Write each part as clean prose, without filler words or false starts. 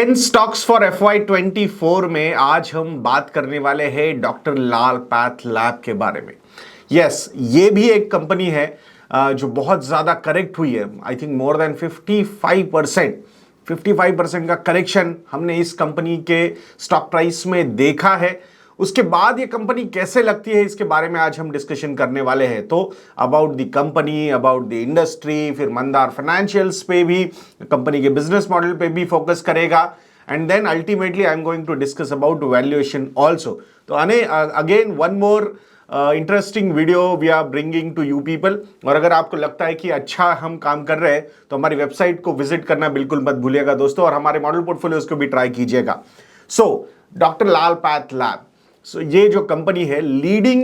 10 stocks for FY24 में आज हम बात करने वाले हैं डॉक्टर लाल पैथ लैब के बारे में। यस, ये भी एक कंपनी है जो बहुत ज़्यादा करेक्ट हुई है। आई थिंक मोर देन 55% का करेक्शन हमने इस कंपनी के स्टॉक प्राइस में देखा है। उसके बाद ये कंपनी कैसे लगती है इसके बारे में आज हम डिस्कशन करने वाले हैं। तो about the company, about the industry, फिर मंदार फाइनेंशियल्स पे भी, कंपनी के बिजनेस मॉडल पे भी फोकस करेगा and then ultimately I am going to discuss about valuation also. तो again one more interesting video we are bringing to you people. और अगर आपको लगता है कि अच्छा हम काम कर रहे हैं तो हमारी वेबसाइट को विजिट करना बिल्कुल मत भूलिएगा दोस्तों, और हमारे मॉडल पोर्टफोलियोज को भी ट्राई कीजिएगा। So doctor Lal path lab, ये जो कंपनी है लीडिंग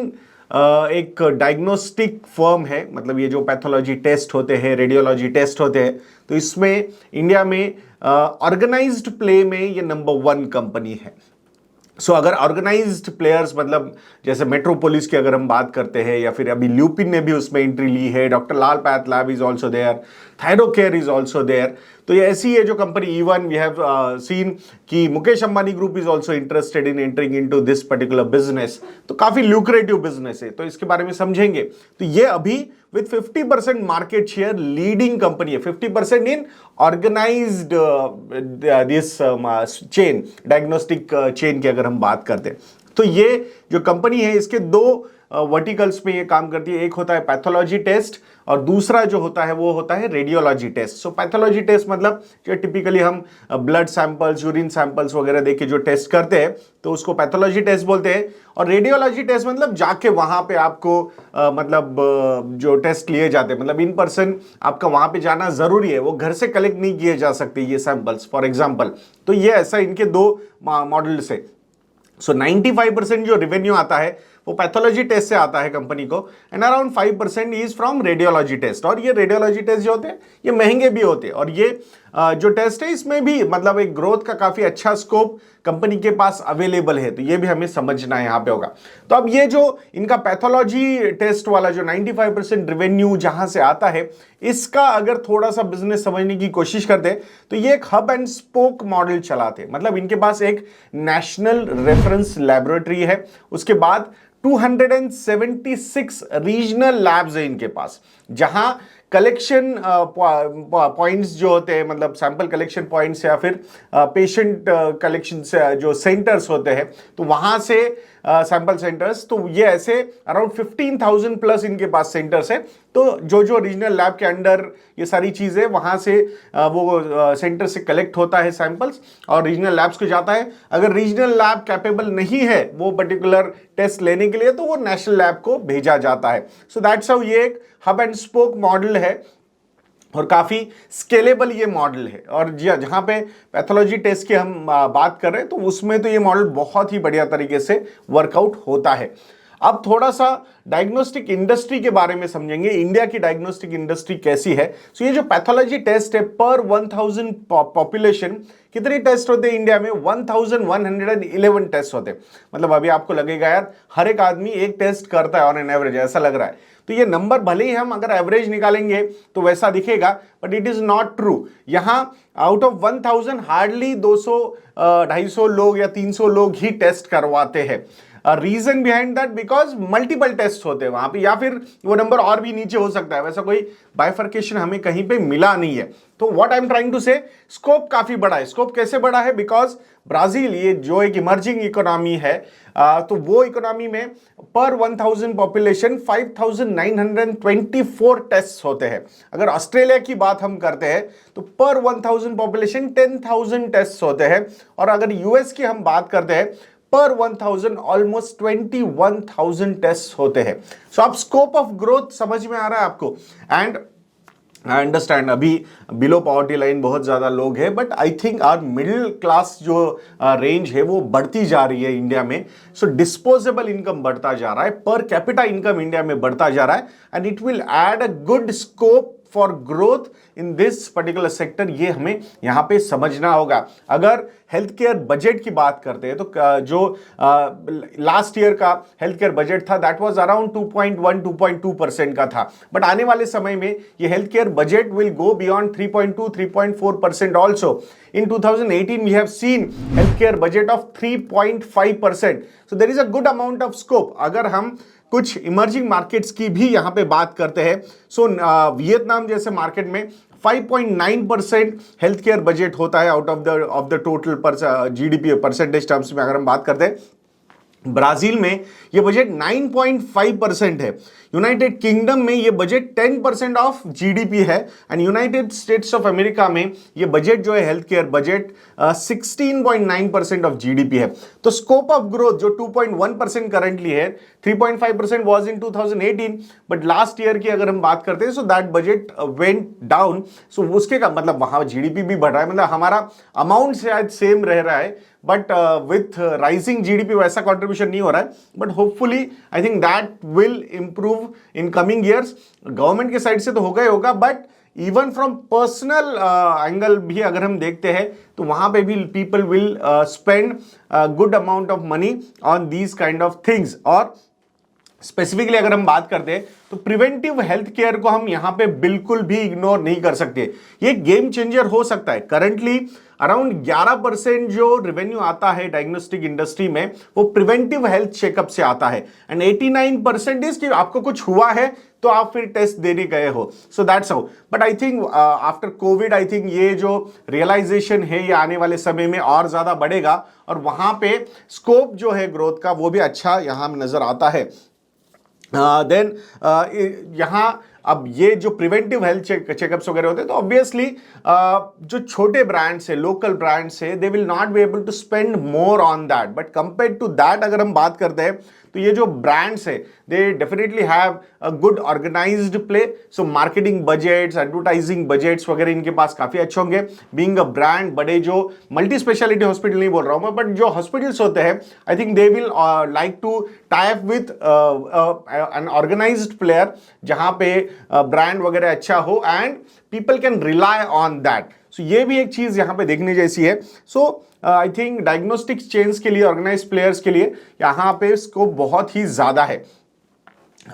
एक डायग्नोस्टिक फर्म है। मतलब ये जो पैथोलॉजी टेस्ट होते हैं, रेडियोलॉजी टेस्ट होते हैं, तो इसमें इंडिया में ऑर्गेनाइज्ड प्ले में ये नंबर 1 कंपनी है। सो अगर ऑर्गेनाइज्ड प्लेयर्स, मतलब जैसे मेट्रोपोलिस की अगर हम बात करते हैं, या फिर अभी ल्यूपिन ने भी उसमें एंट्री ली है, doctor Lal path lab is also there, Thyrocare is also there. तो ये ऐसी है जो company, even we have seen कि Mukesh Ambani group is also interested in entering into this particular business. तो काफी ल्यूक्रेटिव बिजनेस है, तो इसके बारे में समझेंगे। तो ये अभी with 50% market share leading company है, 50% in organised this chain, diagnostic chain की अगर हम बात करते हैं। तो ये जो कंपनी है इसके 2 वर्टिकल्स में ये काम करती है। एक होता है पैथोलॉजी टेस्ट और दूसरा जो होता है वो होता है रेडियोलॉजी टेस्ट। सो पैथोलॉजी टेस्ट मतलब जो टिपिकली हम ब्लड सैंपल्स, यूरिन सैंपल्स वगैरह देके जो टेस्ट करते हैं तो उसको पैथोलॉजी टेस्ट बोलते हैं। और रेडियोलॉजी टेस्ट मतलब जाके वहां पे आपको जो टेस्ट लिए जाते हैं, मतलब इन पर्सन आपका वहां पे जाना जरूरी है, वो घर से कलेक्ट नहीं किए जा सकते ये सैंपल्स फॉर एग्जाम्पल। तो ये ऐसा इनके 2 मॉडल्स है। सो 95% जो रेवेन्यू आता है वो पैथोलॉजी टेस्ट से आता है कंपनी को, and around 5% is from radiology test. और ये रेडियोलॉजी टेस्ट जो होते हैं ये महंगे भी होते हैं, और ये जो टेस्ट है इसमें भी मतलब एक ग्रोथ का काफी अच्छा स्कोप कंपनी के पास अवेलेबल है। तो ये भी हमें समझना है यहाँ पे होगा। तो अब ये जो इनका पैथोलॉजी टेस्ट वाला जो 95% रेवेन्यू जहां से आता है, इसका अगर थोड़ा सा बिजनेस समझने की कोशिश करते तो ये एक हब एंड स्पोक मॉडल चलाते। मतलब इनके पास एक नेशनल रेफरेंस लेबोरेटरी है, उसके बाद 276 रीजनल लैब्स है इनके पास, जहां कलेक्शन पॉइंट्स जो होते हैं, मतलब सैंपल कलेक्शन पॉइंट्स या फिर पेशेंट कलेक्शन जो सेंटर्स होते हैं, तो वहां से सैंपल सेंटर्स, तो ये ऐसे अराउंड 15,000 प्लस इनके पास सेंटर्स है। तो जो रीजनल लैब के अंडर ये सारी चीजें वहां से वो सेंटर से कलेक्ट होता है सैंपल्स और रीजनल लैब्स को जाता है। अगर रीजनल लैब कैपेबल नहीं है वो पर्टिकुलर टेस्ट लेने के लिए तो वो नेशनल लैब को भेजा जाता है। सो दैट्स हाउ ये एक हब एंड स्पोक मॉडल है और काफी स्केलेबल ये मॉडल है। और जहां पे पैथोलॉजी टेस्ट की हम बात कर रहे हैं तो उसमें तो ये मॉडल बहुत ही बढ़िया तरीके से वर्कआउट होता है। अब थोड़ा सा डायग्नोस्टिक इंडस्ट्री के बारे में समझेंगे, इंडिया की डायग्नोस्टिक इंडस्ट्री कैसी है। सो ये जो पैथोलॉजी टेस्ट है, पर 1000 पॉपुलेशन कितने टेस्ट होते हैं इंडिया में? 1111 टेस्ट होते हैं। मतलब अभी आपको लगेगा यार हर एक आदमी एक टेस्ट करता है ऑन एन एवरेज, ऐसा लग रहा है। तो ये नंबर भले ही हम अगर एवरेज निकालेंगे तो वैसा दिखेगा, but it is not true. यहां आउट ऑफ 1000 हार्डली 200 250 लोग या 300 लोग ही टेस्ट करवाते हैं। Reason behind that because multiple test होते हैं वहां पे, या फिर वो नंबर और भी नीचे हो सकता है। वैसा कोई बाइफर्केशन हमें कहीं पे मिला नहीं है। तो what I am trying to say, scope काफी बड़ा है। स्कोप कैसे बड़ा है? बिकॉज ब्राजील ये जो एक इमर्जिंग इकोनॉमी है, तो वो इकोनॉमी में पर 1000 पॉपुलेशन 5924 टेस्ट होते हैं। अगर ऑस्ट्रेलिया की बात हम करते हैं तो पर 1000 पॉपुलेशन 10,000 टेस्ट होते हैं। और अगर यूएस की हम बात करते हैं पर 1000 ऑलमोस्ट 21,000 टेस्ट होते हैं। सो आप स्कोप ऑफ ग्रोथ समझ में आ रहा है आपको। एंड आई अंडरस्टैंड अभी बिलो पॉवर्टी लाइन बहुत ज़्यादा लोग हैं, but I think are middle class जो रेंज है वो बढ़ती जा रही है इंडिया में। सो डिस्पोजेबल इनकम बढ़ता जा रहा है, पर कैपिटा इनकम इंडिया में बढ़ता जा रहा है, and it will add a good scope for growth in this particular sector, ये हमें यहां पे समझना होगा। अगर हेल्थ केयर बजट की बात करते हैं तो जो लास्ट ईयर का हेल्थ केयर बजट था दैट वाज अराउंड 2.1-2.2% का था, बट आने वाले समय में ये health care budget will go beyond 3.2-3.4% also. In 2018, we have seen healthcare budget of 3.5%. So there is a good amount of scope. अगर हम कुछ इमर्जिंग मार्केट्स की भी यहां पे बात करते हैं, सो वियतनाम जैसे मार्केट में 5.9% हेल्थ केयर बजट होता है out of the total GDP percentage terms में अगर हम बात करते हैं। ब्राजील में ये बजट 9.5% है। यूनाइटेड किंगडम में ये बजट 10% ऑफ जीडीपी है and United states of America में ये बजट जो है health care budget 16.9% of GDP है। तो स्कोप ऑफ ग्रोथ जो 2.1% करंटली है, 3.5% was in 2018, but last year की अगर हम बात करते हैं so that budget went down. So उसके का मतलब वहां जीडीपी भी बढ़ रहा है, मतलब हमारा अमाउंट शायद सेम रह रहा है, बट विथ राइजिंग जीडीपी वैसा कंट्रीब्यूशन नहीं हो रहा है, but hopefully I think that will improve in coming years. Government के साइड से तो होगा ही होगा, but even from personal angle भी अगर हम देखते हैं तो वहां पे भी people will spend good amount of money on these kind of things. और स्पेसिफिकली अगर हम बात करते हैं तो प्रिवेंटिव हेल्थ केयर को हम यहां पे बिल्कुल भी इग्नोर नहीं कर सकते। ये गेम चेंजर हो सकता है। करंटली अराउंड 11% जो रेवेन्यू आता है डायग्नोस्टिक इंडस्ट्री में वो प्रिवेंटिव हेल्थ चेकअप से आता है एंड 89% इज कि आपको कुछ हुआ है तो आप फिर टेस्ट देने गए हो। So that's how, but I think after Covid I think ये जो रियलाइजेशन है ये आने वाले समय में और ज्यादा बढ़ेगा और वहां पे स्कोप जो है ग्रोथ का वो भी अच्छा यहां नजर आता है। देन यहां अब ये जो प्रिवेंटिव हेल्थ चेकअप्स वगैरह होते हैं तो ऑब्वियसली जो छोटे ब्रांड्स है, लोकल ब्रांड्स है, they will not be able to spend more on that, but compare to that अगर हम बात करते हैं तो ये जो ब्रांड्स है they definitely have a good organized play. So marketing budgets, advertising budgets वगैरह इनके पास काफी अच्छे होंगे। बीइंग अ ब्रांड, बड़े जो मल्टी स्पेशलिटी हॉस्पिटल नहीं बोल रहा हूं मैं, बट जो हॉस्पिटल्स होते हैं I think they will like to tie up with an organised player जहां पे ब्रांड वगैरह अच्छा हो and people can rely on that. So ये भी एक चीज यहां पे देखने जैसी है। So I think diagnostics chains के लिए, ऑर्गेनाइज्ड प्लेयर्स के लिए यहां पे स्कोप बहुत ही ज्यादा है।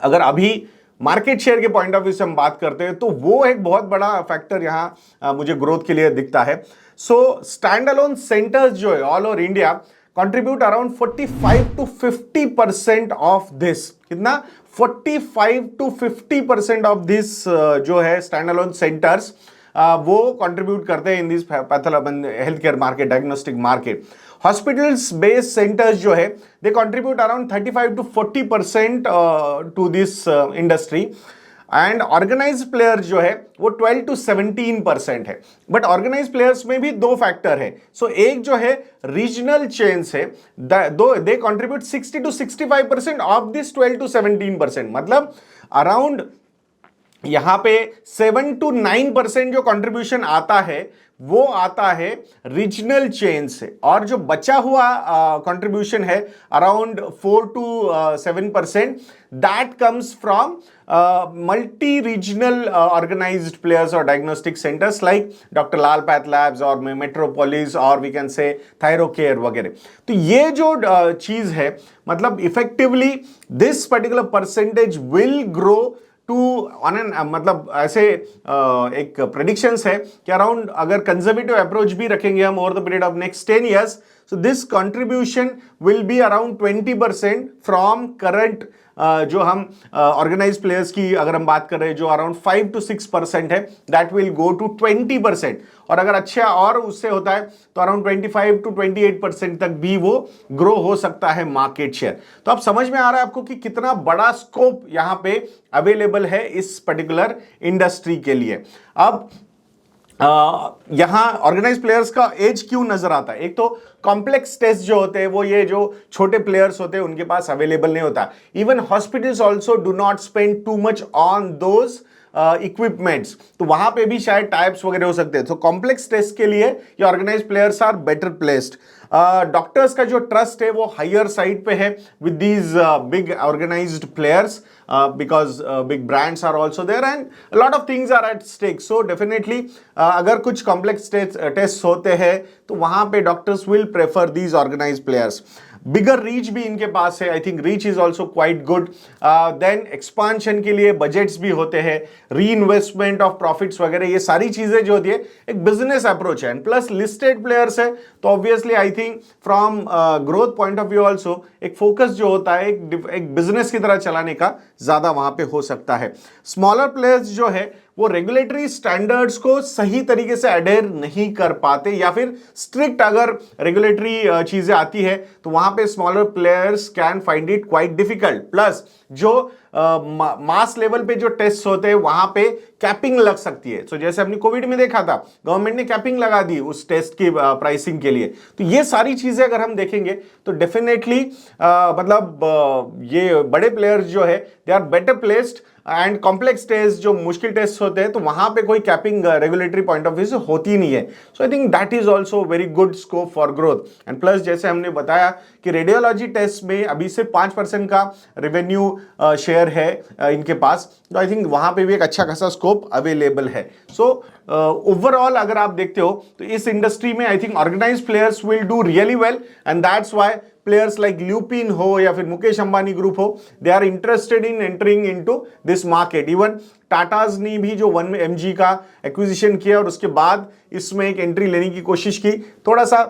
अगर अभी मार्केट शेयर के पॉइंट ऑफ व्यू से हम बात करते हैं तो वो एक बहुत बड़ा फैक्टर यहां मुझे ग्रोथ के लिए दिखता है। सो स्टैंड अलोन सेंटर्स जो है all over India contribute around 45 to 50% of this. कितना? 45 to 50% ऑफ दिस जो है स्टैंड अलोन सेंटर्स वो कंट्रीब्यूट करते हैं in this health care market, diagnostic market. Hospitals based centers जो है they contribute around 35 to 40% to this industry and organized players जो है वो 12 to 17% है। बट ऑर्गेनाइज्ड प्लेयर्स में भी दो फैक्टर है। सो एक जो है रीजनल चेन्स है, they contribute 60 to 65% of this 12 to 17%, मतलब अराउंड यहां पे 7 to 9% जो कंट्रीब्यूशन आता है वो आता है रीजनल चेन से, और जो बचा हुआ कंट्रीब्यूशन है around 4 to 7% that comes from multi regional organized players और diagnostic centers like doctor Lal path labs और मेट्रोपोलिस और वी कैन से थायरोकेयर वगैरह। तो ये जो चीज है मतलब effectively this particular percentage will grow to on an, मतलब ऐसे एक प्रेडिक्शंस है कि अराउंड अगर कंजर्वेटिव अप्रोच भी रखेंगे हम over the period of next 10 years, so this contribution will be around 20% from current जो हम ऑर्गेनाइज प्लेयर्स की अगर हम बात कर रहे हैं जो अराउंड 5 to 6% है, दैट विल गो टू 20%, और अगर अच्छा और उससे होता है तो अराउंड 25 to 28% तक भी वो ग्रो हो सकता है मार्केट शेयर। तो अब समझ में आ रहा है आपको कि कितना बड़ा स्कोप यहां पे अवेलेबल है इस पर्टिकुलर इंडस्ट्री के लिए। अब यहां ऑर्गेनाइज प्लेयर्स का एज क्यों नजर आता है? एक तो कॉम्प्लेक्स टेस्ट जो होते हैं वो ये जो छोटे प्लेयर्स होते हैं उनके पास अवेलेबल नहीं होता। Even hospitals also do not spend too much on those equipments, तो वहां पे भी शायद टाइप्स वगैरह हो सकते हैं। तो कॉम्प्लेक्स टेस्ट के लिए ये organize players are better placed. Doctors का जो ट्रस्ट है वो हायर साइड पे है with these big organized players, because big brands are also there and lot of things are at stake. So definitely अगर कुछ कॉम्प्लेक्स टेस्ट होते हैं तो वहां पे doctors will prefer these organized players. Bigger reach भी इनके पास है, I think reach is also quite good. Then expansion के लिए बजट्स भी होते हैं, री इन्वेस्टमेंट ऑफ प्रॉफिट्स वगैरह, ये सारी चीजें जो होती है एक बिजनेस अप्रोच है. एंड प्लस लिस्टेड प्लेयर्स है तो obviously I think from growth point of view also एक फोकस जो होता है एक बिजनेस की तरह चलाने का ज्यादा वहां पे हो सकता है. स्मॉलर प्लेयर्स जो है वो रेगुलेटरी स्टैंडर्ड्स को सही तरीके से अडेयर नहीं कर पाते, या फिर स्ट्रिक्ट अगर रेगुलेटरी चीजें आती है तो वहां पे smaller players can find it quite difficult. Plus जो मास लेवल पे जो टेस्ट होते हैं वहां पे कैपिंग लग सकती है. सो जैसे हमने कोविड में देखा था, गवर्नमेंट ने कैपिंग लगा दी उस टेस्ट की प्राइसिंग के लिए. तो ये सारी चीजें अगर हम देखेंगे तो डेफिनेटली ये बड़े प्लेयर्स जो है they are better placed. And complex test जो मुश्किल टेस्ट होते हैं तो वहां पे कोई capping regulatory point of view से होती नहीं है. So I think that is also very good scope for growth. And plus जैसे हमने बताया कि रेडियोलॉजी टेस्ट में अभी से 5% का रेवेन्यू शेयर है इनके पास, तो आई थिंक वहां पे भी एक अच्छा खासा स्कोप अवेलेबल है. सो ओवरऑल अगर आप देखते हो तो इस इंडस्ट्री में I think organized players will do really well. And that's why players like Lupin हो या फिर मुकेश अंबानी ग्रुप हो, they are interested in entering into this market. Even Tatas ने भी जो 1mg का एक्विजिशन किया और उसके बाद इसमें एक एंट्री लेने की कोशिश की, थोड़ा सा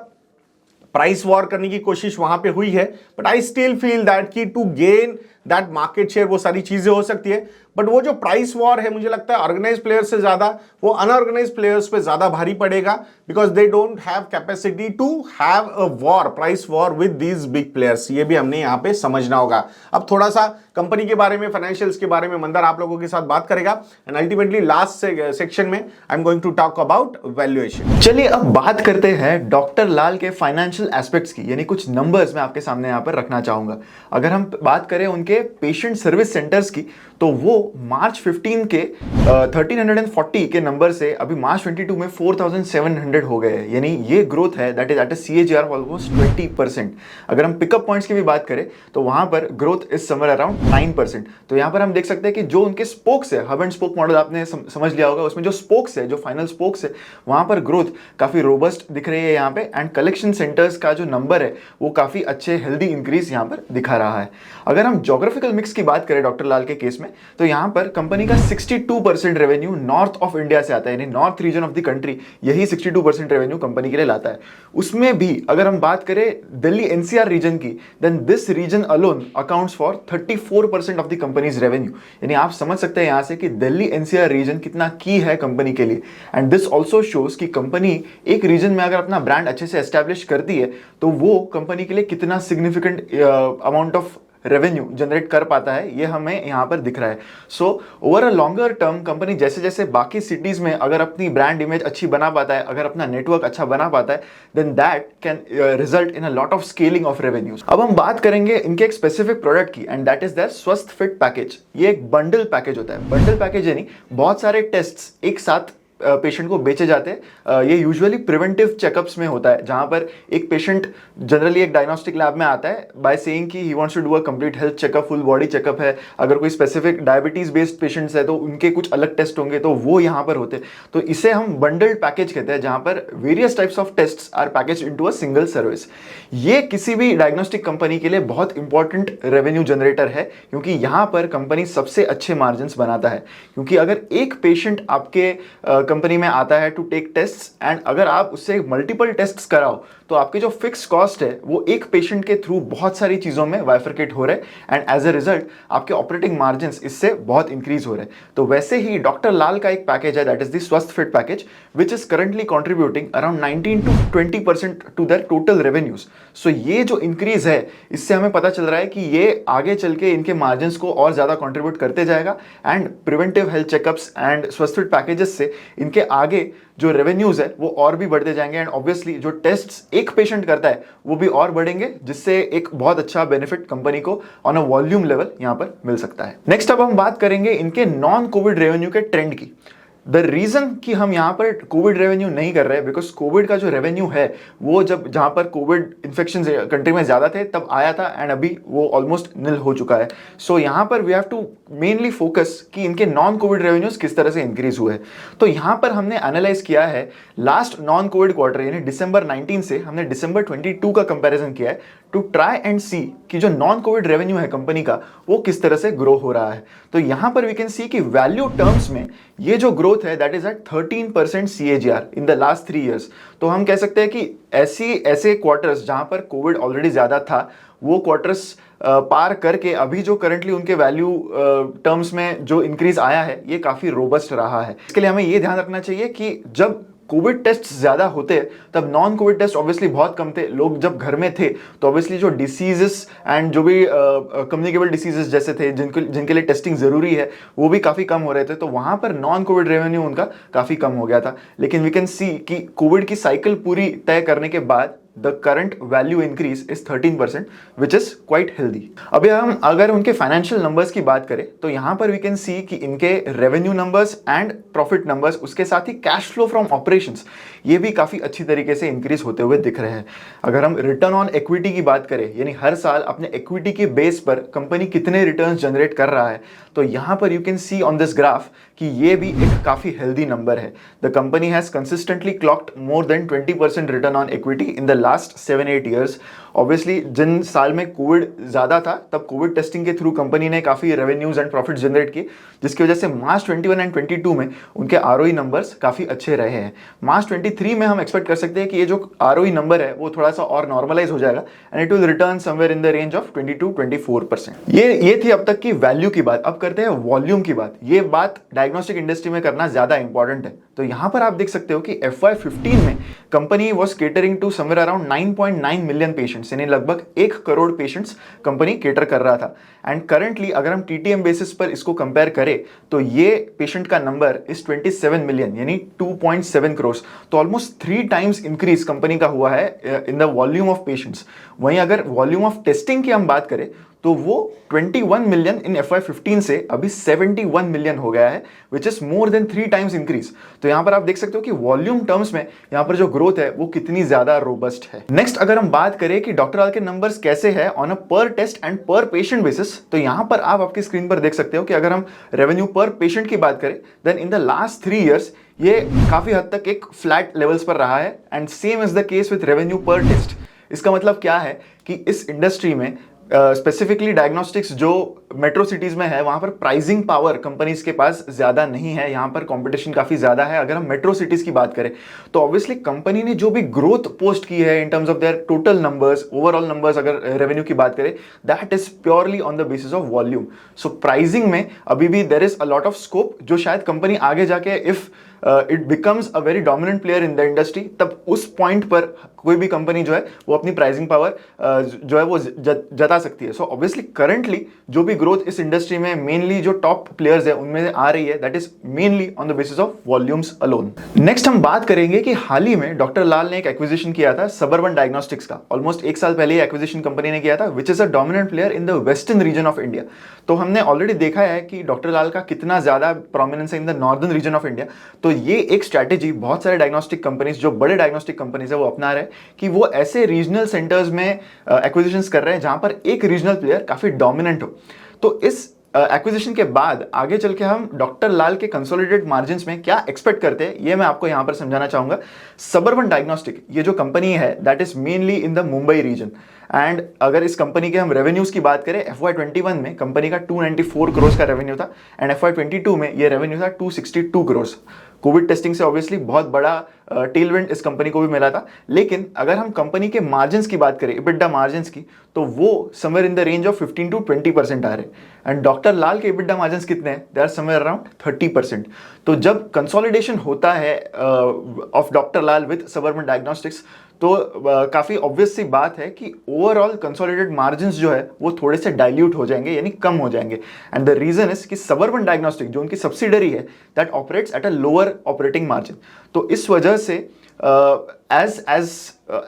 प्राइस वॉर करने की कोशिश वहां पे हुई है. But I still feel that कि to gain that market share वो सारी चीजें हो सकती है. बट वो जो प्राइस वॉर है मुझे लगता है ऑर्गेनाइज प्लेयर्स से ज्यादा वो अनऑर्गेनाइज प्लेयर्स पे ज्यादा भारी पड़ेगा, because they don't have capacity to have a war, price war with these big players. ये भी हमने यहाँ पे समझना होगा. अब थोड़ा सा कंपनी के बारे में, फाइनेंशियल्स के बारे में मंदर आप लोगों के साथ बात करेगा. एंड अल्टीमेटली लास्ट सेक्शन में I am going to talk about valuation. चलिए अब बात करते हैं डॉक्टर लाल के फाइनेंशियल एस्पेक्ट्स की, यानी कुछ नंबर्स मैं आपके सामने यहाँ पर रखना चाहूंगा. अगर हम बात करें उनके पेशेंट सर्विस सेंटर्स की तो वो मार्च 15 के 1340 के नंबर से अभी मार्च 22 में 4700 हो गए हैं. यानी ये ग्रोथ है that is at a CAGR almost 20%. अगर हम पिकअप पॉइंट्स की भी बात करें तो वहां पर ग्रोथ इज समवेयर अराउंड 9%. तो यहां पर हम देख सकते हैं कि जो उनके स्पोक्स है, हब एंड स्पोक मॉडल आपने समझ लिया होगा, उसमें जो स्पोक्स है, जो फाइनल स्पोक्स है, वहां पर ग्रोथ काफी रोबस्ट दिख रही है यहाँ पे. एंड कलेक्शन सेंटर्स का जो नंबर है वो काफी अच्छे हेल्दी इंक्रीज यहाँ पर दिखा रहा है. अगर हम ज्योग्राफिकल मिक्स की बात करें डॉक्टर लाल के केस में तो यहां पर कंपनी का 62% रेवेन्यू नॉर्थ ऑफ इंडिया से आता है, यानी north region of the country यही 62% रेवेन्यू कंपनी के लिए लाता है. उसमें भी अगर हम बात करें दिल्ली NCR रीजन की, then this region alone accounts for 34% of the company's revenue. यानी आप समझ सकते हैं यहां से कि दिल्ली NCR रीजन कितना की है कंपनी के लिए. एंड दिस ऑल्सो शोज कि कंपनी एक रीजन में अगर अपना ब्रांड अच्छे से एस्टैब्लिश करती है तो वो कंपनी के लिए कितना significant amount of revenue generate कर पाता है, ये हमें यहाँ पर दिख रहा है. So over a longer term company जैसे जैसे बाकी सिटीज में अगर अपनी ब्रांड इमेज अच्छी बना पाता है, अगर अपना नेटवर्क अच्छा बना पाता है, then that can result in a lot of scaling of revenues. अब हम बात करेंगे इनके एक स्पेसिफिक प्रोडक्ट की, and that is their Swasth fit package. ये एक बंडल पैकेज होता है. बंडल पैकेज यानी बहुत सारे टेस्ट एक साथ पेशेंट को बेचे जाते हैं. ये यूजुअली प्रिवेंटिव चेकअप्स में होता है, जहां पर एक पेशेंट जनरली एक डायग्नोस्टिक लैब में आता है बाय सेइंग कि he wants to do a complete health checkup, full body checkup है. अगर कोई स्पेसिफिक डायबिटीज बेस्ड पेशेंट्स है तो उनके कुछ अलग टेस्ट होंगे, तो वो यहाँ पर होते हैं. तो इसे हम बंडल्ड पैकेज कहते हैं, जहां पर various types of tests are package into a single service. ये किसी भी डायग्नोस्टिक कंपनी के लिए बहुत इंपॉर्टेंट रेवेन्यू जनरेटर है, क्योंकि यहाँ पर कंपनी सबसे अच्छे मार्जिन बनाता है. क्योंकि अगर एक पेशेंट आपके कंपनी में आता है टू टेक टेस्ट्स, एंड अगर आप उससे मल्टीपल टेस्ट्स कराओ तो आपके जो फिक्स कॉस्ट है वो एक पेशेंट के थ्रू बहुत सारी चीजों में वाइफरकेट हो रहे हैं, एंड एज अ रिजल्ट आपके ऑपरेटिंग मार्जिन्स इससे बहुत इंक्रीज हो रहे हैं. तो वैसे ही डॉक्टर लाल का एक पैकेज है that is the Swasth fit package, which is currently contributing around 19 to 20% to their total revenues. So ये जो इंक्रीज है इससे हमें पता चल रहा है कि ये आगे चल के इनके मार्जिन्स को और ज्यादा कॉन्ट्रीब्यूट करते जाएगा. And preventive health checkups and स्वस्थ फिट पैकेजेस से इनके आगे जो रेवेन्यूज है वो और भी बढ़ते जाएंगे. एंड ऑब्वियसली जो टेस्ट्स एक पेशेंट करता है वो भी और बढ़ेंगे, जिससे एक बहुत अच्छा बेनिफिट कंपनी को ऑन अ वॉल्यूम लेवल यहां पर मिल सकता है. नेक्स्ट अब हम बात करेंगे इनके नॉन कोविड रेवेन्यू के ट्रेंड की. द रीजन कि हम यहाँ पर कोविड रेवेन्यू नहीं कर रहे हैं बिकॉज कोविड का जो रेवेन्यू है वो जब जहाँ पर कोविड इन्फेक्शन कंट्री में ज़्यादा थे तब आया था एंड अभी वो ऑलमोस्ट निल हो चुका है। सो यहाँ पर we have to mainly focus कि इनके नॉन कोविड रेवेन्यूज किस तरह से इंक्रीज हुए। तो यहाँ पर हमने एनालाइज किया है लास्ट नॉन कोविड क्वार्टर यानी दिसंबर 19 से हमने दिसंबर 22 का कंपैरिजन किया है टू ट्राई एंड सी कि जो नॉन कोविड रेवेन्यू है कंपनी का वो किस तरह से ग्रो हो रहा है। तो यहाँ पर वी कैन सी कि वैल्यू टर्म्स में ये जो ग्रोथ है that is at 13% CAGR in the last 3 years। तो हम कह सकते हैं कि ऐसे क्वार्टर्स जहां पर कोविड ऑलरेडी ज्यादा था वो क्वार्टर्स पार करके अभी जो करंटली उनके वैल्यू टर्म्स में जो इंक्रीज आया है ये काफी रोबस्ट रहा है। इसके लिए हमें ये ध्यान रखना चाहिए कि जब कोविड टेस्ट ज्यादा होते तब नॉन कोविड टेस्ट ऑब्वियसली बहुत कम थे। लोग जब घर में थे तो ऑब्वियसली जो डिसीजेस एंड जो भी कम्युनिकेबल डिसीजेस जैसे थे जिनके लिए टेस्टिंग जरूरी है वो भी काफी कम हो रहे थे। तो वहां पर नॉन कोविड रेवेन्यू उनका काफी कम हो गया था। लेकिन वी कैन सी कि कोविड की साइकिल पूरी तय करने के बाद the current value increase is 13% which is quite healthy। अभी हम अगर उनके फाइनेंशियल नंबर्स की बात करें तो यहाँ पर वी कैन सी कि इनके revenue numbers and profit numbers उसके साथ ही कैश फ्लो फ्रॉम ऑपरेशंस ये भी काफी अच्छी तरीके से इंक्रीज होते हुए दिख रहे हैं। अगर हम रिटर्न ऑन इक्विटी की बात करें यानी हर साल अपने इक्विटी के बेस पर कंपनी कितने रिटर्न्स जनरेट कर रहा है तो यहाँ पर you can see on this graph कि ये भी एक काफी हेल्दी नंबर है। The company has consistently clocked more than 20% return on equity in the last 7-8 years। Obviously जिन साल में कोविड ज्यादा था तब कोविड टेस्टिंग के थ्रू कंपनी ने काफी रेवेन्यूज एंड प्रॉफिट जनरेट किए जिसकी वजह से मार्च 21 एंड 22 में उनके ROE नंबर्स काफी अच्छे रहे हैं। मार्च 23 में हम एक्सपेक्ट कर सकते हैं कि ये जो ROE नंबर है वो थोड़ा सा और नॉर्मलाइज हो जाएगा and it will return somewhere in the range of 22-24%। ये थी अब तक की वैल्यू की बात। अब करते हैं वॉल्यूम की बात। ये बात डायग्नोस्टिक इंडस्ट्री में करना ज्यादा इंपॉर्टेंट है। तो यहां पर आप देख सकते हो कि FY15 में company was catering to somewhere around 9.9 million patients यानी लगभग 1 करोड़ पेशेंट्स कंपनी केटर कर रहा था। एंड करंटली अगर हम TTM बेसिस पर इसको कंपेयर करें तो ये पेशेंट का नंबर इस 27 मिलियन यानी 2.7 करोड़। तो ऑलमोस्ट 3 टाइम्स इंक्रीज कंपनी का हुआ है in the volume of patients. वहीं अगर वॉल्यूम ऑफ टेस्टिंग की हम बात करें तो वो 21 मिलियन इन FY15 से अभी 71 मिलियन हो गया है which is more than 3 times increase. तो यहां पर आप देख सकते हो कि वॉल्यूम टर्म्स में यहां पर जो ग्रोथ है वो कितनी ज्यादा रोबस्ट है। नेक्स्ट अगर हम बात करें कि डॉक्टर लाल के नंबर्स कैसे है ऑन अ पर टेस्ट एंड पर पेशेंट बेसिस तो यहां पर आप आपकी स्क्रीन पर देख सकते हो कि अगर हम रेवेन्यू पर पेशेंट की बात करें then in the last 3 years ये काफी हद तक एक फ्लैट लेवल्स पर रहा है and same is the case with revenue पर टेस्ट। इसका मतलब क्या है कि इस इंडस्ट्री में स्पेसिफिकली डायग्नोस्टिक्स जो मेट्रो सिटीज में है वहां पर प्राइसिंग पावर कंपनीज के पास ज्यादा नहीं है। यहां पर कंपटीशन काफी ज्यादा है। अगर हम मेट्रो सिटीज की बात करें तो ऑब्वियसली कंपनी ने जो भी ग्रोथ पोस्ट की है in terms of their total numbers overall numbers अगर रेवेन्यू की बात करें that is purely on the basis of volume. So pricing में अभी भी there is a lot of scope जो शायद कंपनी आगे जाके if it becomes a very dominant player in the industry तब उस पॉइंट पर कोई भी कंपनी जो है वो अपनी प्राइसिंग पावर जो है वो जता सकती है। सो ऑब्वियसली करंटली जो भी ग्रोथ इस इंडस्ट्री में मेनली जो टॉप प्लेयर्स है उनमें से आ रही है that is mainly on the basis of volumes alone. Next हम बात करेंगे कि हाल ही में डॉक्टर लाल ने एक एक्विजिशन किया था सबर्बन डायग्नोस्टिक्स का। ऑलमोस्ट 1 साल पहले एक्विजिशन कंपनी ने किया था which is a dominant player in the western region of India. तो हमने ऑलरेडी देखा है कि डॉक्टर लाल का कितना ज्यादा प्रोमिनेंस है in the northern region of India. तो ये एक स्ट्रैटेजी बहुत सारे डायग्नोस्टिक कंपनीज जो बड़े डायग्नोस्टिक कंपनीज है वो अपना रहे कि वो ऐसे रीजनल सेंटर्स में एक्विजिशंस कर रहे हैं जहां पर एक रीजनल प्लेयर काफी डोमिनेंट हो। तो इस एक्विजिशन के बाद आगे चल के हम डॉक्टर लाल के कंसोलिडेटेड मार्जिन्स में क्या एक्सपेक्ट करते हैं ये मैं आपको यहां पर समझाना चाहूंगा। सबर्बन डायग्नोस्टिक ये जो कंपनी है that is mainly in the Mumbai region and अगर इस कंपनी के हम रेवेन्यूज की बात करें FY21 में कंपनी का 294 करोड़ का रेवेन्यू था एंड FY22 में ये रेवेन्यू था 262 करोड़। कोविड टेस्टिंग से ऑब्वियसली बहुत बड़ा टेलविंड इस कंपनी को भी मिला था। लेकिन अगर हम कंपनी के मार्जिन्स की बात करें EBITDA मार्जिन्स की तो वो somewhere in the range of 15 to 20% आ रहे हैं एंड डॉक्टर लाल के EBITDA मार्जिन्स कितने हैं दे आर समवेयर अराउंड 30%। तो जब कंसोलिडेशन होता है of doctor Lal with suburban diagnostics तो काफी ऑब्वियस सी बात है कि ओवरऑल कंसोलिडेटेड मार्जिन्स जो है वो थोड़े से डाइल्यूट हो जाएंगे यानी कम हो जाएंगे एंड द रीजन इज कि सबर्बन डायग्नोस्टिक जो उनकी सब्सिडरी है that operates at a lower operating margin. तो इस वजह से as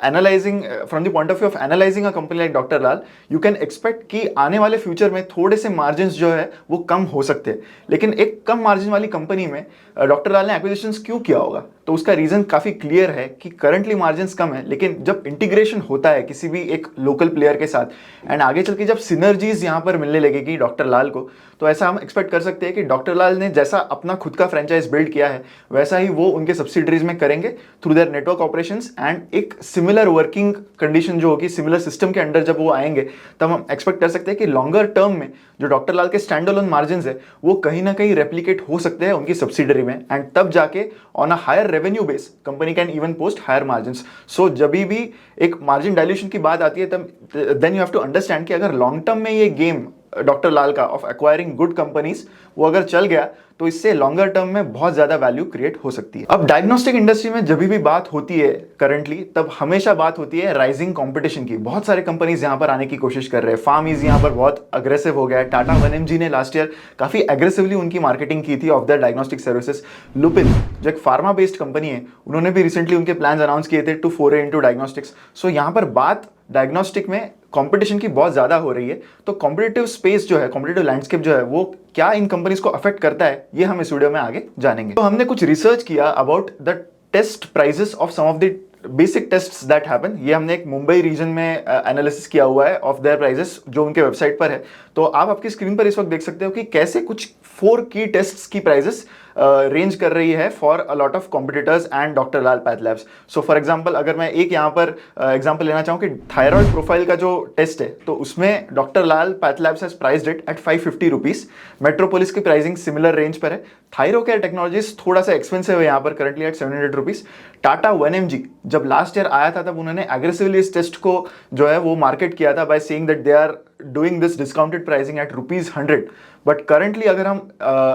analysing from the point of view of analysing a company like doctor Lal, you can expect कि आने वाले फ्यूचर में थोड़े से मार्जिन जो है वो कम हो सकते हैं। लेकिन एक कम मार्जिन वाली कंपनी में डॉक्टर लाल ने एक्विजिशंस क्यों किया होगा? तो उसका रीजन काफी क्लियर है कि करंटली मार्जिन कम है, लेकिन जब इंटीग्रेशन होता है किसी भी एक लोकल प्लेयर के साथ एंड आगे चल के जब सिनर्जीज यहाँ पर मिलने लगेगी डॉक्टर लाल को, तो ऐसा हम एक्सपेक्ट कर सकते हैं कि डॉक्टर लाल ने जैसा अपना खुद का फ्रेंचाइज बिल्ड किया है वैसा ही वो उनके सब्सिडरीज में करेंगे through their network operations, and एक सिमिलर वर्किंग कंडीशन जो होगी, सिमिलर सिस्टम के अंडर जब वो आएंगे तब हम एक्सपेक्ट कर सकते हैं कि लॉन्गर टर्म में जो डॉक्टर लाल के स्टैंड अलोन मार्जिन है वो कहीं ना कहीं रेप्लिकेट हो सकते हैं उनकी सब्सिडरी में, एंड तब जाके on a higher revenue base company can even post higher margin. So जब भी एक मार्जिन डायल्यूशन की बात आती है तब then you have to understand कि अगर लॉन्ग टर्म में ये गेम डॉक्टर लाल का ऑफ एक्वायरिंग गुड कंपनीज वो अगर चल गया तो इससे लॉन्गर टर्म में बहुत ज्यादा वैल्यू क्रिएट हो सकती है। अब डायग्नोस्टिक इंडस्ट्री में जब भी बात होती है करंटली, तब हमेशा बात होती है राइजिंग कंपटीशन की। बहुत सारे कंपनीज यहां पर आने की कोशिश कर रहे हैं। फार्मीज यहां पर बहुत अग्रेसिव हो गया है। टाटा 1mg ने लास्ट ईयर काफी एग्रेसिवली उनकी मार्केटिंग की थी of the diagnostic services. Lupin जो एक फार्मा बेस्ड कंपनी है, उन्होंने भी रिसेंटली उनके प्लान अनाउंस किए थे टू फोरे इनटू डायग्नोस्टिक्स। सो यहां पर बात डायग्नोस्टिक में कंपटीशन की बहुत ज्यादा हो रही है। तो कॉम्पिटिटिव स्पेस जो है, कॉम्पिटिटिव लैंडस्केप जो है, वो क्या इन कंपनीज को अफेक्ट करता है, ये हम इस वीडियो में आगे जानेंगे। तो हमने कुछ रिसर्च किया about the test prices of some of the basic tests that happen. ये हमने एक मुंबई रीजन में एनालिसिस किया हुआ है ऑफ देयर प्राइसेस जो उनके वेबसाइट पर है। तो आप आपकी स्क्रीन पर इस वक्त देख सकते हो कि कैसे कुछ 4 की टेस्ट्स की प्राइसेस रेंज कर रही है for a lot of competitors and doctor Lal path labs. So for example अगर मैं एक यहाँ पर एग्जांपल लेना चाहूँ कि थायराइड प्रोफाइल का जो टेस्ट है, तो उसमें doctor Lal path labs has priced it at 550 rupees. Metropolis की प्राइसिंग सिमिलर रेंज पर है। थायरोकेयर टेक्नोलॉजीज थोड़ा सा एक्सपेंसिव है यहाँ पर currently eight 700 rupees. Tata 1mg जब लास्ट ईयर आया था तब उन्होंने एग्रेसिवली इस टेस्ट को जो है वो मार्केट किया था by saying that they are doing this discounted pricing at ₹100। But currently अगर हम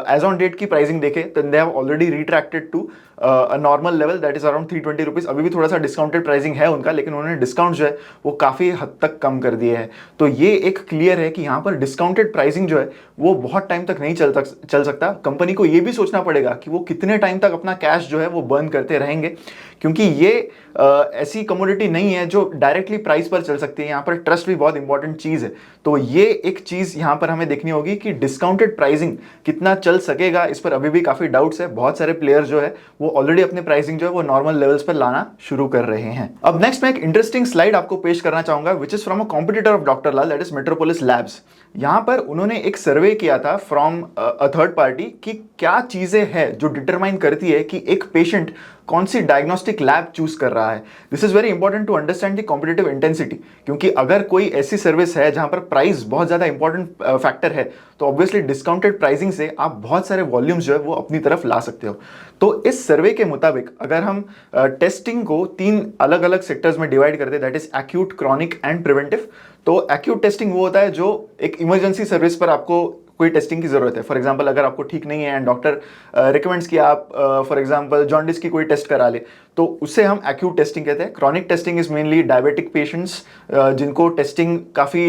एज ऑन डेट की प्राइसिंग देखें तो they have already retracted to a normal level that is around 320 rupees. अभी भी थोड़ा सा डिस्काउंटेड प्राइसिंग है उनका, लेकिन उन्होंने डिस्काउंट जो है वो काफी हद तक कम कर दिए हैं। तो ये एक क्लियर है कि यहाँ पर डिस्काउंटेड प्राइसिंग जो है वो बहुत टाइम तक नहीं चल सकता। कंपनी को ये भी सोचना पड़ेगा कि वो कितने टाइम तक अपना कैश जो है वो बर्न करते रहेंगे, क्योंकि ये ऐसी कमोडिटी नहीं है जो डायरेक्टली प्राइस पर चल सकती है। यहाँ पर ट्रस्ट भी बहुत इंपॉर्टेंट चीज है। तो ये एक चीज यहाँ पर हमें देखनी होगी कि डिस्काउंटेड प्राइसिंग कितना चल सकेगा, इस पर अभी भी काफी डाउट्स है। बहुत सारे प्लेयर जो है वो ऑलरेडी अपने प्राइसिंग जो है वो नॉर्मल लेवल्स पर लाना शुरू कर रहे हैं। अब नेक्स्ट मैं एक इंटरेस्टिंग स्लाइड आपको पेश करना चाहूंगा which is from a competitor of doctor Lal that is metropolis labs. यहां पर उन्होंने एक सर्वे किया था फ्रॉम अ थर्ड पार्टी कि क्या चीजें हैं जो डिटरमाइन करती है कि एक पेशेंट कौन सी डायग्नोस्टिक लैब चूज कर रहा है। This is very important to understand the competitive intensity, क्योंकि अगर कोई ऐसी सर्विस है जहां पर प्राइस बहुत ज्यादा इंपॉर्टेंट फैक्टर है तो ऑब्वियसली डिस्काउंटेड प्राइसिंग से आप बहुत सारे वॉल्यूम्स जो है वो अपनी तरफ ला सकते हो। तो इस सर्वे के मुताबिक अगर हम टेस्टिंग को 3 अलग अलग सेक्टर्स में डिवाइड करते हैं, that is acute, chronic and preventive. तो एक्यूट टेस्टिंग वो होता है जो एक इमरजेंसी सर्विस पर आपको कोई टेस्टिंग की जरूरत है। फॉर एग्जांपल अगर आपको ठीक नहीं है एंड डॉक्टर रिकमेंड्स कि आप फॉर एग्जांपल जॉन्डिस की कोई टेस्ट करा ले, तो उससे हम एक्यूट टेस्टिंग कहते हैं। Chronic testing is mainly diabetic patients जिनको टेस्टिंग काफ़ी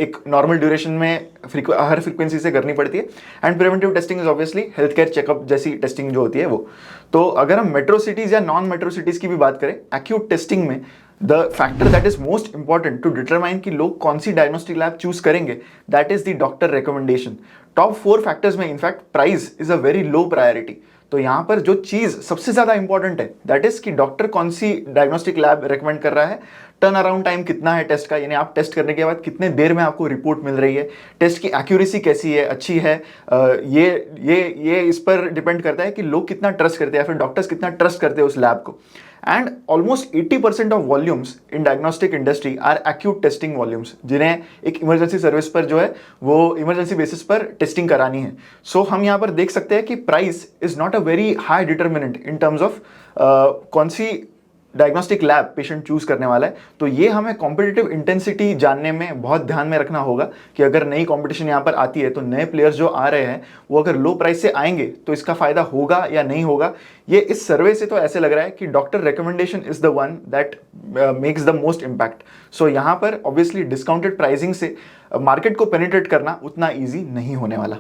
एक नॉर्मल ड्यूरेशन में हर फ्रीक्वेंसी से करनी पड़ती है। And preventive testing is obviously health care checkup जैसी टेस्टिंग जो होती है वो। तो अगर हम मेट्रो सिटीज़ या नॉन मेट्रो सिटीज़ की भी बात करें, एक्यूट टेस्टिंग में the factor that is most important to determine कि लोग कौन सी डायग्नोस्टिक लैब चूज करेंगे, that is the doctor recommendation. Top 4 factors में in fact price is a very low priority. तो यहां पर जो चीज सबसे ज्यादा इंपॉर्टेंट है दैट इज कि डॉक्टर कौन सी डायग्नोस्टिक लैब रेकमेंड कर रहा है, टर्न अराउंड टाइम कितना है टेस्ट का, यानी आप टेस्ट करने के बाद कितने देर में आपको रिपोर्ट मिल रही है, टेस्ट की एक्यूरेसी कैसी है, अच्छी है। ये इस पर डिपेंड करता है कि लोग कितना ट्रस्ट करते हैं या फिर डॉक्टर्स कितना ट्रस्ट करते हैं उस लैब को। And almost 80% of volumes in diagnostic industry are acute testing volumes, जिन्हें एक इमरजेंसी सर्विस पर जो है वो इमरजेंसी बेसिस पर टेस्टिंग करानी है। सो हम यहाँ पर देख सकते हैं कि price is not a very high determinant in terms of कौन सी डायग्नोस्टिक लैब पेशेंट चूज करने वाला है। तो ये हमें कॉम्पिटिटिव इंटेंसिटी जानने में बहुत ध्यान में रखना होगा कि अगर नई कंपटीशन यहाँ पर आती है तो नए प्लेयर्स जो आ रहे हैं वो अगर लो प्राइस से आएंगे तो इसका फायदा होगा या नहीं होगा। ये इस सर्वे से तो ऐसे लग रहा है कि doctor recommendation is the one that makes the most impact. So यहाँ पर ऑब्वियसली डिस्काउंटेड प्राइसिंग से मार्केट को पेनिट्रेट करना उतना ईजी नहीं होने वाला।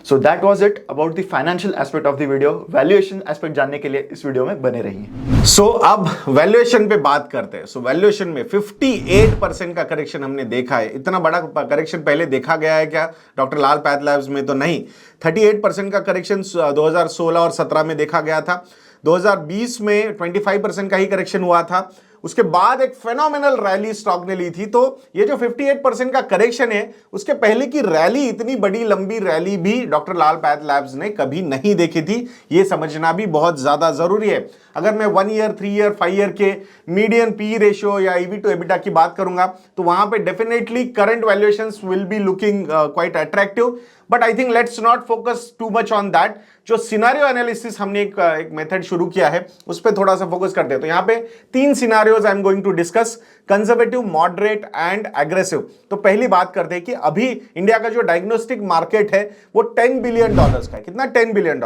So that was it about the financial aspect of the video. Valuation aspect जानने के लिए इस वीडियो में बने रहिए। सो अब वैल्यूएशन पे बात करते हैं। सो वैल्यूएशन में 58% का करेक्शन हमने देखा है। इतना बड़ा करेक्शन पहले देखा गया है क्या डॉक्टर लाल पैथलैब्स में? तो नहीं। 38% का करेक्शन 2016 और 17 में देखा गया था। 2020 में 25% का ही करेक्शन हुआ था। उसके बाद एक फेनोमेनल रैली स्टॉक ने ली थी। तो ये जो 58% का करेक्शन है, उसके पहले की रैली, इतनी बड़ी लंबी रैली भी डॉक्टर लाल पैथलैब्स ने कभी नहीं देखी थी। ये समझना भी बहुत ज्यादा जरूरी है। अगर मैं 1 ईयर, 3 ईयर, 5 ईयर के मीडियन पी रेशियो या ईवी टू एबिटा की बात करूंगा तो वहां पे definitely current valuations will be looking quite attractive, but I think let's not focus too much on that. जो सिनारियो एनालिसिस हमने एक मेथड शुरू किया है उस पर थोड़ा सा फोकस करते हैं। तो यहां पे 3 scenarios I am going to discuss, conservative, moderate and aggressive. तो पहली बात करते हैं कि अभी इंडिया का जो डायग्नोस्टिक मार्केट है वो $10 बिलियन का है। कितना? $10 बिलियन।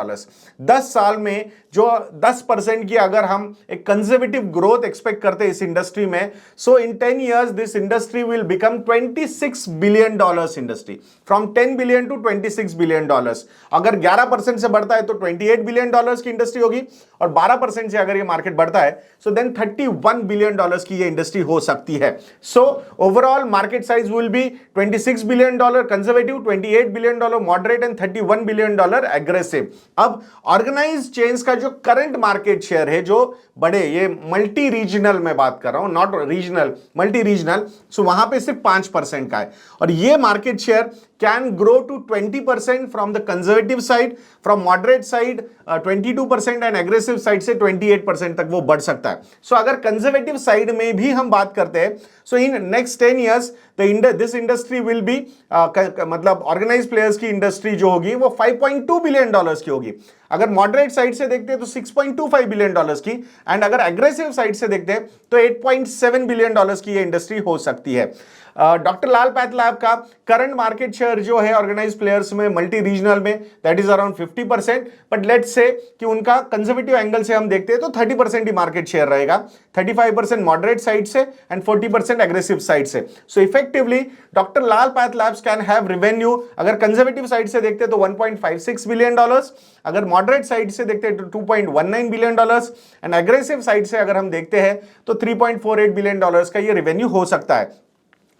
10 साल में जो 10% की अगर हम एक कंजर्वेटिव ग्रोथ एक्सपेक्ट करते हैं इस इंडस्ट्री में, so in 10 years this industry will become $26 billion industry, from 10 billion to $26 billion. अगर 11% से बढ़ता है तो $28 बिलियन की इंडस्ट्री होगी, और 12% से अगर ये मार्केट बढ़ता है सो देन $31 बिलियन की ये इंडस्ट्री हो सकती है। So overall market size will be $26 billion conservative, $28 billion moderate and $31 billion aggressive. अब ऑर्गेनाइज्ड चेन्स का जो करंट मार्केट शेयर है, जो बड़े, ये मल्टी रीजनल में बात कर रहा हूं, नॉट रीजनल, मल्टी रीजनल, सो वहां पे सिर्फ 5% का है। और ये market share can grow to 20% from the conservative side, from moderate side 22% and aggressive side से 28% तक वो बढ़ सकता है। So अगर conservative side में भी हम बात करते हैं, so in next 10 years this industry will be मतलब organized players की industry जो होगी वो $5.2 बिलियन की होगी। अगर मॉडरेट साइड से देखते हैं तो $6.25 बिलियन की, एंड अगर एग्रेसिव साइड से देखते हैं तो $8.7 बिलियन की ये इंडस्ट्री हो सकती है। डॉक्टर लाल पैथलैब का करंट मार्केट शेयर जो है ऑर्गेनाइज्ड प्लेयर्स में, मल्टी रीजनल में, that is around 50%, but let's say कि उनका कंजर्वेटिव एंगल से हम देखते हैं तो 30% ही मार्केट शेयर रहेगा, 35% मॉडरेट साइड से एंड 40% एग्रेसिव साइड से। सो effectively doctor Lal PathLabs can have revenue, अगर कंजर्वेटिव साइड से देखते हैं तो $1.56 बिलियन, अगर मॉडरेट साइड से देखते हैं तो $2.19 बिलियन, एंड एग्रेसिव साइड से अगर हम देखते हैं तो $3.48 बिलियन का ये रेवेन्यू हो सकता है।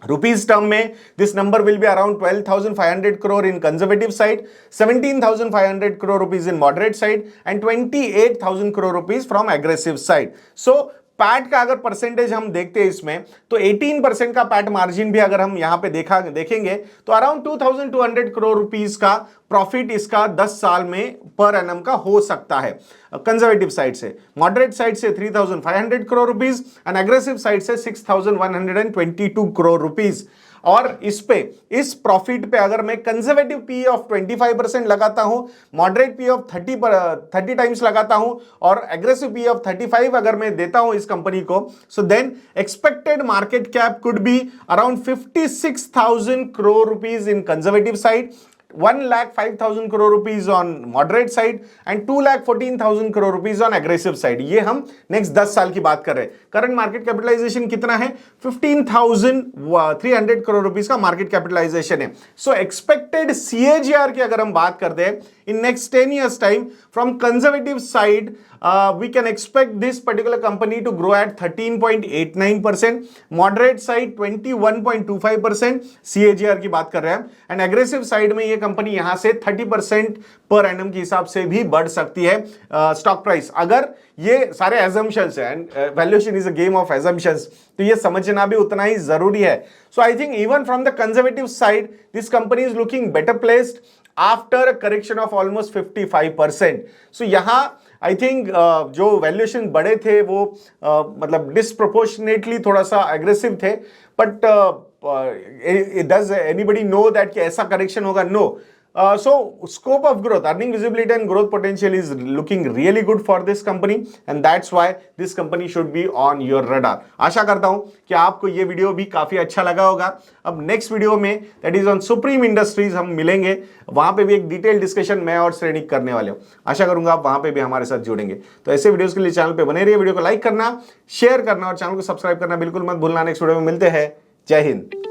रुपीज टर्म में this number will be around 12,500 crore in conservative side, 17,500 crore rupees in moderate side and 28,000 crore rupees from aggressive side. So PAT का अगर परसेंटेज हम देखते हैं इसमें तो 18% का पैट मार्जिन भी अगर हम यहां पे देखेंगे तो अराउंड 2,200 करोड़ रुपीस का प्रॉफिट इसका 10 साल में पर एनम का हो सकता है कंजर्वेटिव साइड से। मॉडरेट साइड से 3,500 crore rupees and aggressive side से 6,122 करोड़ रुपीस। और इस प्रॉफिट पे अगर मैं कंजर्वेटिव पी ऑफ 25% लगाता हूं, मॉडरेट पी ऑफ 30 टाइम्स लगाता हूं और एग्रेसिव पी ऑफ 35 अगर मैं देता हूं इस कंपनी को, so then expected market cap could be around 56,000 crore rupees in conservative side, 1,05,000 crore rupees on moderate side and 2,14,000 crore rupees on aggressive side। ये हम नेक्स्ट 10 साल की बात कर रहे हैं। करंट मार्केट कैपिटलाइजेशन कितना है? 15,300 करोड़ रुपीस का मार्केट कैपिटलाइजेशन है। सो एक्सपेक्टेड CAGR की अगर हम बात करते हैं in next 10 years time from conservative side, we can expect this particular company to grow at 13.89%, moderate side 21.25% CAGR की बात कर रहे हैं, एंड एग्रेसिव साइड में ये कंपनी यहां से 30% पर एनम के हिसाब से भी बढ़ सकती है स्टॉक प्राइस। अगर ये सारे एजम्पशंस है, and valuation is a game of assumptions, तो ये समझना भी उतना ही जरूरी है। So I think even from the conservative side this company is looking better placed after correction of almost 55%। सो यहां आई थिंक जो वैल्यूएशन बड़े थे वो मतलब डिस्प्रोपोर्शनेटली थोड़ा सा एग्रेसिव थे, but does anybody know that कि ऐसा करेक्शन होगा? No. So scope of growth, earning visibility and growth potential is looking really good for this company and that's why this company should be on your radar। आशा करता हूं कि आपको ये video भी काफी अच्छा लगा होगा। अब नेक्स्ट वीडियो में that is on supreme industries हम मिलेंगे, वहां पे भी एक डिटेल डिस्कशन मैं और श्रेणिक करने वाले हूं। आशा करूंगा आप वहां पे भी हमारे साथ जुड़ेंगे। तो ऐसे वीडियोस के लिए चैनल पे बने रहिए, वीडियो को लाइक करना, शेयर करना और चैनल को सब्सक्राइब करना बिल्कुल मत भूलना। नेक्स्ट वीडियो में मिलते हैं। जय हिंद।